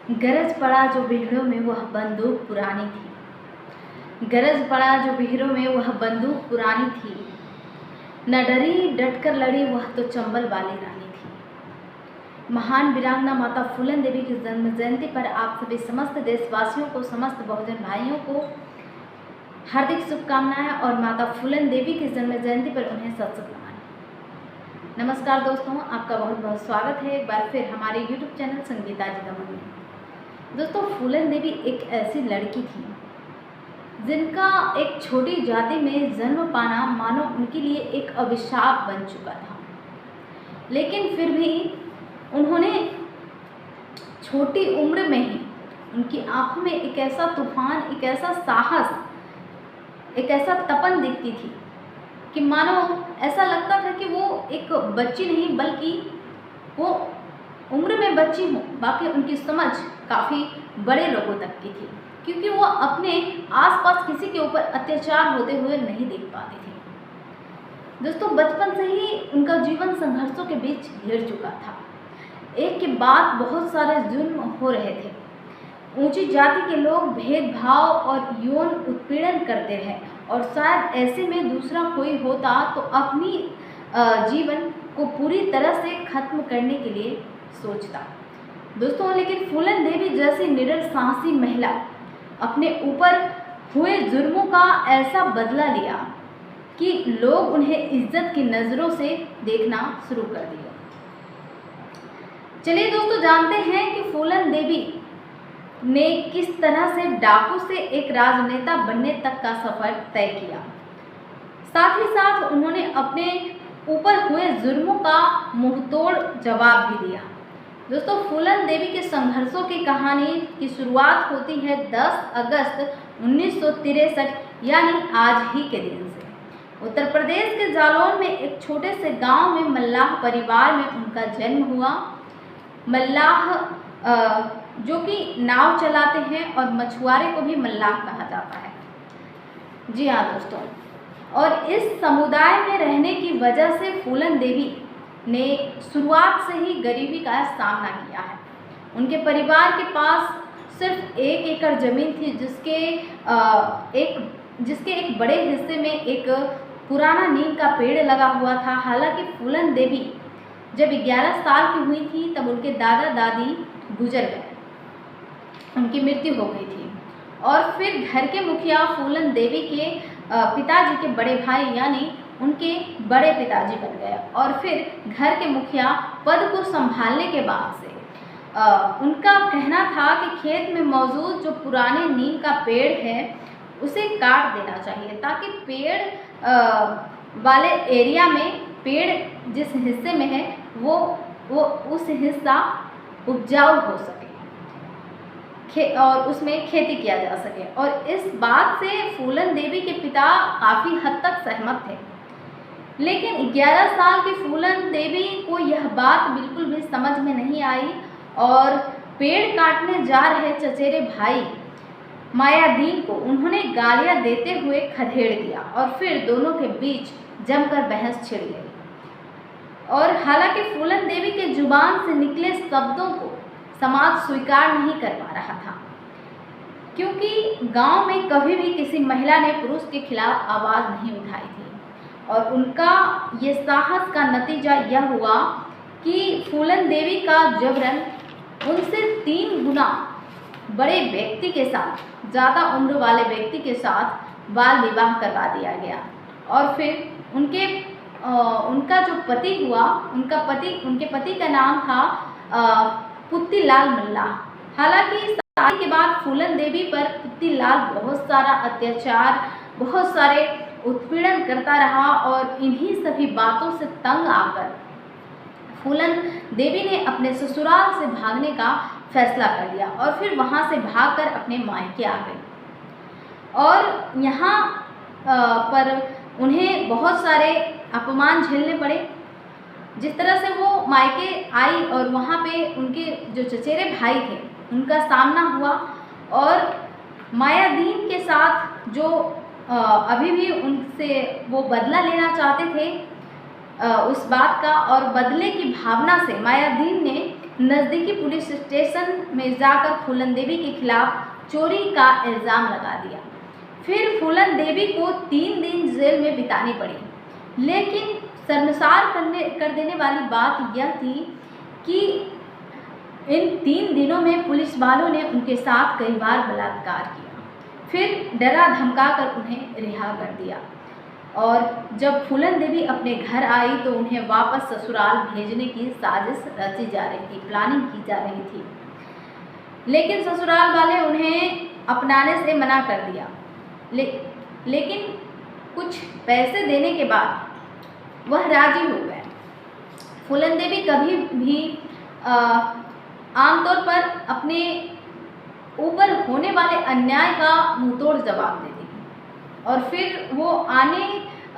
गरज पड़ा जो बिहड़ों में वह बंदूक पुरानी थी। गरज पड़ा जो बिहड़ों में वह बंदूक पुरानी थी। न डरी डट कर लड़ी वह तो चंबल वाली रानी थी। महान वीरांगना माता फूलन देवी की जन्म जयंती पर आप सभी समस्त देशवासियों को, समस्त बहुजन भाइयों को हार्दिक शुभकामनाएं और माता फूलन देवी की जन्म जयंती पर उन्हें सत नमन। नमस्कार दोस्तों, आपका बहुत बहुत स्वागत है एक बार फिर हमारे YouTube चैनल संगीता जी दमन में। दोस्तों, फूलन देवी एक ऐसी लड़की थी जिनका एक छोटी जाति में जन्म पाना मानो उनके लिए एक अभिशाप बन चुका था। लेकिन फिर भी उन्होंने छोटी उम्र में ही उनकी आंखों में एक ऐसा तूफान, एक ऐसा साहस, एक ऐसा तपन दिखती थी कि मानो ऐसा लगता था कि वो एक बच्ची नहीं बल्कि वो उम्र में बच्ची हो, बाकी उनकी समझ काफ़ी बड़े लोगों तक की थी, क्योंकि वो अपने आसपास किसी के ऊपर अत्याचार होते हुए नहीं देख पाती थी। दोस्तों, बचपन से ही उनका जीवन संघर्षों के बीच घिर चुका था। एक के बाद बहुत सारे जुल्म हो रहे थे। ऊंची जाति के लोग भेदभाव और यौन उत्पीड़न करते हैं और शायद ऐसे में दूसरा कोई होता तो अपनी जीवन को पूरी तरह से खत्म करने के लिए सोचता। दोस्तों, लेकिन फूलन देवी जैसी निडर साहसी महिला अपने ऊपर हुए जुर्मों का ऐसा बदला लिया कि लोग उन्हें इज्जत की नज़रों से देखना शुरू कर दिया। चलिए दोस्तों, जानते हैं कि फूलन देवी ने किस तरह से डाकू से एक राजनेता बनने तक का सफर तय किया। साथ ही साथ उन्होंने अपने ऊपर हुए जुर्मों का मुंहतोड़ जवाब भी दिया। दोस्तों, फूलन देवी के संघर्षों की कहानी की शुरुआत होती है 10 अगस्त 1963 यानी आज ही के दिन से। उत्तर प्रदेश के जालौन में एक छोटे से गांव में मल्लाह परिवार में उनका जन्म हुआ। मल्लाह जो कि नाव चलाते हैं और मछुआरे को भी मल्लाह कहा जाता है। जी हाँ दोस्तों, और इस समुदाय में रहने की वजह से फूलन देवी ने शुरुआत से ही गरीबी का सामना किया है। उनके परिवार के पास सिर्फ 1 एकड़ ज़मीन थी, जिसके एक बड़े हिस्से में एक पुराना नीम का पेड़ लगा हुआ था। हालांकि फूलन देवी जब 11 साल की हुई थी तब उनके दादा दादी गुजर गए, उनकी मृत्यु हो गई थी। और फिर घर के मुखिया फूलन देवी के पिताजी के बड़े भाई यानी उनके बड़े पिताजी बन गए। और फिर घर के मुखिया पद को संभालने के बाद से उनका कहना था कि खेत में मौजूद जो पुराने नीम का पेड़ है उसे काट देना चाहिए, ताकि पेड़ वाले एरिया में, पेड़ जिस हिस्से में है वो उस हिस्सा उपजाऊ हो सके और उसमें खेती किया जा सके। और इस बात से फूलन देवी के पिता काफ़ी हद तक सहमत थे। लेकिन 11 साल की फूलन देवी को यह बात बिल्कुल भी समझ में नहीं आई और पेड़ काटने जा रहे चचेरे भाई मायादीन को उन्होंने गालियां देते हुए खदेड़ दिया और फिर दोनों के बीच जमकर बहस छिड़ गई। और हालांकि फूलन देवी के जुबान से निकले शब्दों को समाज स्वीकार नहीं कर पा रहा था, क्योंकि गांव में कभी भी किसी महिला ने पुरुष के खिलाफ आवाज़ नहीं उठाई थी। और उनका ये साहस का नतीजा यह हुआ कि फूलन देवी का जबरन उनसे 3 गुना बड़े व्यक्ति के साथ, ज़्यादा उम्र वाले व्यक्ति के साथ बाल विवाह करवा दिया गया। और फिर उनका जो पति हुआ, उनके पति का नाम था पुत्तीलाल मल्लाह। हालांकि शादी के बाद फूलन देवी पर पुत्तीलाल बहुत सारा अत्याचार, बहुत सारे उत्पीड़न करता रहा और इन्हीं सभी बातों से तंग आकर फूलन देवी ने अपने ससुराल से भागने का फैसला कर लिया और फिर वहां से भागकर अपने मायके आ गई। और यहाँ पर उन्हें बहुत सारे अपमान झेलने पड़े। जिस तरह से वो मायके आई और वहाँ पे उनके जो चचेरे भाई थे उनका सामना हुआ और मायादीन के साथ जो अभी भी उनसे वो बदला लेना चाहते थे उस बात का, और बदले की भावना से मायादीन ने नज़दीकी पुलिस स्टेशन में जाकर फूलन देवी के खिलाफ चोरी का इल्ज़ाम लगा दिया। फिर फूलन देवी को 3 दिन जेल में बितानी पड़ी। लेकिन शर्मसार कर देने वाली बात यह थी कि इन 3 दिनों में पुलिस वालों ने उनके साथ कई बार बलात्कार किया, फिर डरा धमका कर उन्हें रिहा कर दिया। और जब फूलन देवी अपने घर आई तो उन्हें वापस ससुराल भेजने की साजिश रची जा रही थी, प्लानिंग की जा रही थी। लेकिन ससुराल वाले उन्हें अपनाने से मना कर दिया। लेकिन कुछ पैसे देने के बाद वह राजी हो गए। फूलन देवी कभी भी आमतौर पर अपने ऊपर होने वाले अन्याय का मुंहतोड़ जवाब देती थी। और फिर वो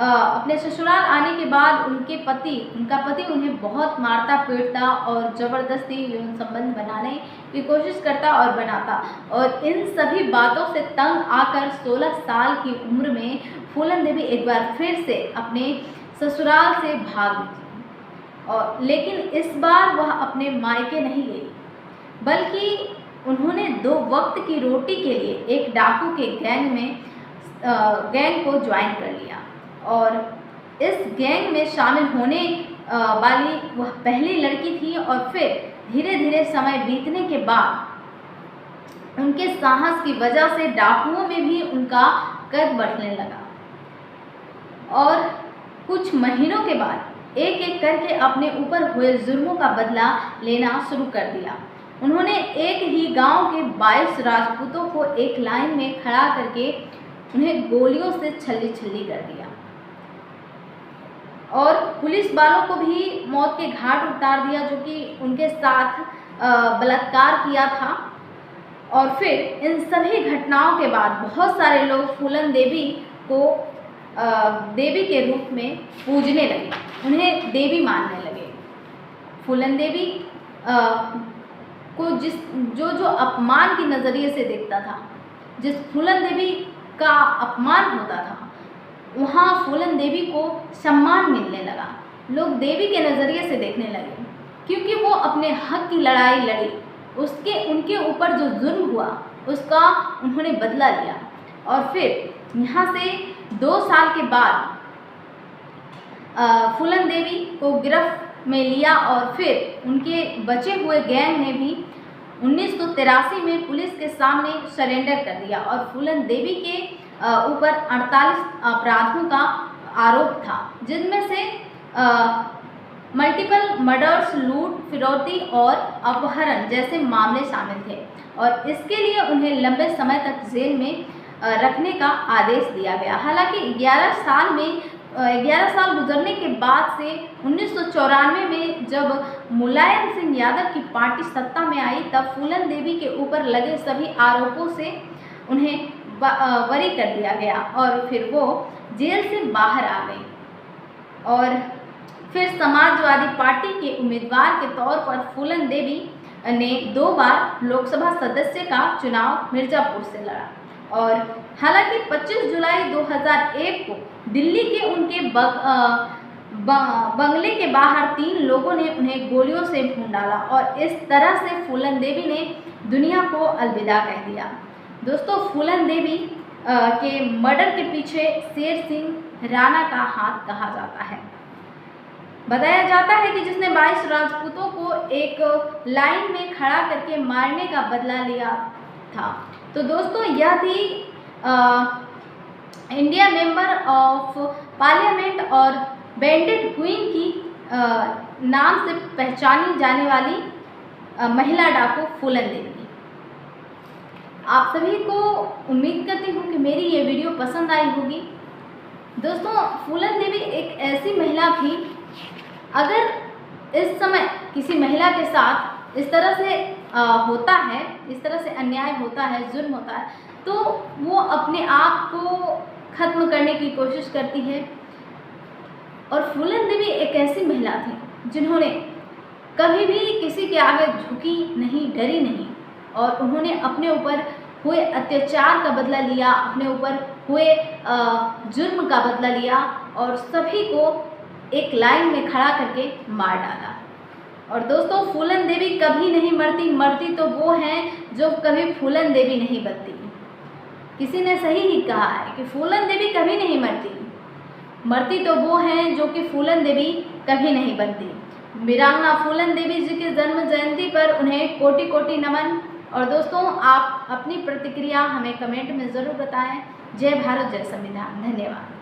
अपने ससुराल आने के बाद उनका पति उन्हें बहुत मारता पीटता और ज़बरदस्ती यौन संबंध बनाने की कोशिश करता और बनाता। और इन सभी बातों से तंग आकर 16 साल की उम्र में फूलन देवी एक बार फिर से अपने ससुराल से भाग निकली। लेकिन इस बार वह अपने मायके नहीं गई, बल्कि उन्होंने 2 वक्त की रोटी के लिए एक डाकू के गैंग को ज्वाइन कर लिया। और इस गैंग में शामिल होने वाली वह पहली लड़की थी। और फिर धीरे धीरे समय बीतने के बाद उनके साहस की वजह से डाकुओं में भी उनका कद बढ़ने लगा। और कुछ महीनों के बाद एक एक करके अपने ऊपर हुए जुर्मों का बदला लेना शुरू कर दिया। उन्होंने एक ही गांव के 22 राजपूतों को एक लाइन में खड़ा करके उन्हें गोलियों से छल्ली छल्ली कर दिया और पुलिस वालों को भी मौत के घाट उतार दिया, जो कि उनके साथ बलात्कार किया था। और फिर इन सभी घटनाओं के बाद बहुत सारे लोग फूलन देवी को देवी के रूप में पूजने लगे, उन्हें देवी मानने लगे। फूलन देवी को जो अपमान के नज़रिए से देखता था, जिस फूलन देवी का अपमान होता था, वहाँ फूलन देवी को सम्मान मिलने लगा। लोग देवी के नज़रिए से देखने लगे, क्योंकि वो अपने हक की लड़ाई लड़ी। उनके ऊपर जो जुल्म हुआ उसका उन्होंने बदला लिया। और फिर यहाँ से 2 साल के बाद फूलन देवी को गिरफ्त में लिया और फिर उनके बचे हुए गैंग ने भी 1983 में पुलिस के सामने सरेंडर कर दिया। और फूलन देवी के ऊपर 48 अपराधों का आरोप था, जिनमें से मल्टीपल मर्डर्स, लूट, फिरौती और अपहरण जैसे मामले शामिल थे। और इसके लिए उन्हें लंबे समय तक जेल में रखने का आदेश दिया गया। हालांकि 11 साल गुजरने के बाद से 1994 में जब मुलायम सिंह यादव की पार्टी सत्ता में आई, तब फूलन देवी के ऊपर लगे सभी आरोपों से उन्हें बरी कर दिया गया और फिर वो जेल से बाहर आ गई। और फिर समाजवादी पार्टी के उम्मीदवार के तौर पर फूलन देवी ने 2 बार लोकसभा सदस्य का चुनाव मिर्ज़ापुर से लड़ा। और हालांकि 25 जुलाई 2001 को दिल्ली के उनके बंगले के बाहर 3 लोगों ने उन्हें गोलियों से भून डाला और इस तरह से फूलन देवी ने दुनिया को अलविदा कह दिया। दोस्तों, फूलन देवी के मर्डर के पीछे शेर सिंह राणा का हाथ कहा जाता है। बताया जाता है कि जिसने 22 राजपूतों को एक लाइन में खड़ा करके मारने का बदला लिया था। तो दोस्तों, यह थी इंडिया मेंबर ऑफ पार्लियामेंट और बैंडेड क्वीन की नाम से पहचानी जाने वाली महिला डाकू फूलन देवी। आप सभी को उम्मीद करती हूँ कि मेरी ये वीडियो पसंद आई होगी। दोस्तों, फूलन देवी एक ऐसी महिला थी, अगर इस समय किसी महिला के साथ इस तरह से होता है, इस तरह से अन्याय होता है, जुल्म होता है, तो वो अपने आप को ख़त्म करने की कोशिश करती है। और फूलन देवी एक ऐसी महिला थी जिन्होंने कभी भी किसी के आगे झुकी नहीं, डरी नहीं, और उन्होंने अपने ऊपर हुए अत्याचार का बदला लिया, अपने ऊपर हुए जुर्म का बदला लिया और सभी को एक लाइन में खड़ा करके मार डाला। और दोस्तों फूलन देवी कभी नहीं मरती, मरती तो वो हैं जो कभी फूलन देवी नहीं बनती। किसी ने सही ही कहा है कि फूलन देवी कभी नहीं मरती, मरती तो वो हैं जो कि फूलन देवी कभी नहीं बनती। वीरांगना फूलन देवी जी के जन्म जयंती पर उन्हें कोटि कोटि नमन। और दोस्तों आप अपनी प्रतिक्रिया हमें कमेंट में ज़रूर बताएं। जय भारत, जय संविधान। धन्यवाद।